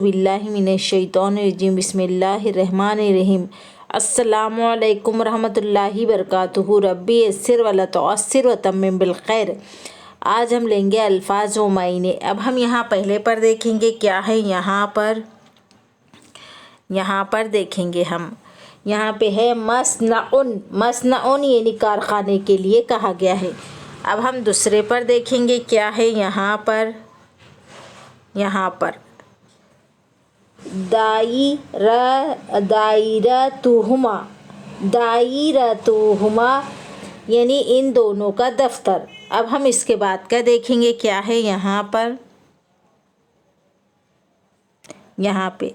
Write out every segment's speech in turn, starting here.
बिल्लाहि मिनश्शैतानिर्रजीम बिस्मिल्लाहिर्रहमानिर्रहीम। अस्सलामु अलैकुम रहमतुल्लाहि बरकातुहू। रब्बी यस्सिर वला तुअस्सिर वतम्मिम बिलखैर। आज हम लेंगे अल्फाज व मायने। अब हम यहाँ पहले पर देखेंगे क्या है। यहाँ पर देखेंगे हम, यहाँ पे है मसनउन। मसनउन यानी कारखाने के लिए कहा गया है। अब हम दूसरे पर देखेंगे क्या है। यहाँ पर दायरतुहुमा। दायरतुहुमा यानी इन दोनों का दफ्तर। अब हम इसके बाद का देखेंगे क्या है। यहाँ पे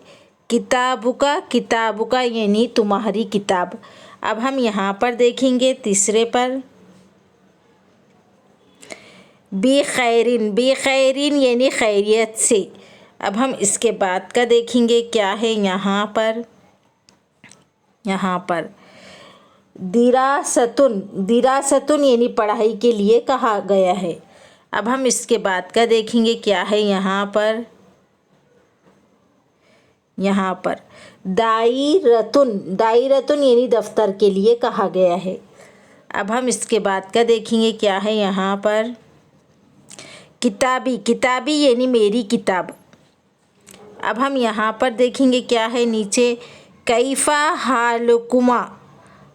किताबुका। किताबुका यानी तुम्हारी किताब। अब हम यहाँ पर देखेंगे तीसरे पर बेखैरिन। बेखैरिन यानी खैरियत से। अब हम इसके बाद का देखेंगे क्या है। यहाँ पर दिरासतुन। दिरासतुन यानी पढ़ाई के लिए कहा गया है। अब हम इसके बाद का देखेंगे क्या है। यहाँ पर दायरतुन। दायरतुन यानी दफ्तर के लिए कहा गया है। अब हम इसके बाद का देखेंगे क्या है। यहाँ पर किताबी। किताबी यानी मेरी किताब। अब हम यहाँ पर देखेंगे क्या है नीचे कैफ़ा हालुकुमा।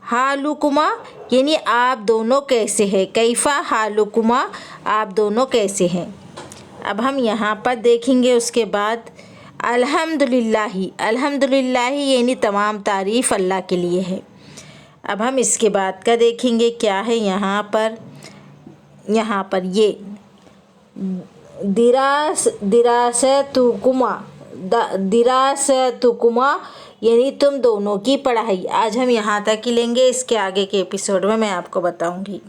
हालुकुमा यानी आप दोनों कैसे हैं। कैफ़ा हालुकुमा आप दोनों कैसे हैं। अब हम यहाँ पर देखेंगे उसके बाद अल्हम्दुलिल्लाहि। अल्हम्दुलिल्लाहि यानी तमाम तारीफ़ अल्लाह के लिए है। अब हम इसके बाद का देखेंगे क्या है। यहाँ पर ये दिरासतुकुमा। दिरासतुकुमा यानी तुम दोनों की पढ़ाई। आज हम यहाँ तक ही लेंगे। इसके आगे के एपिसोड में मैं आपको बताऊँगी।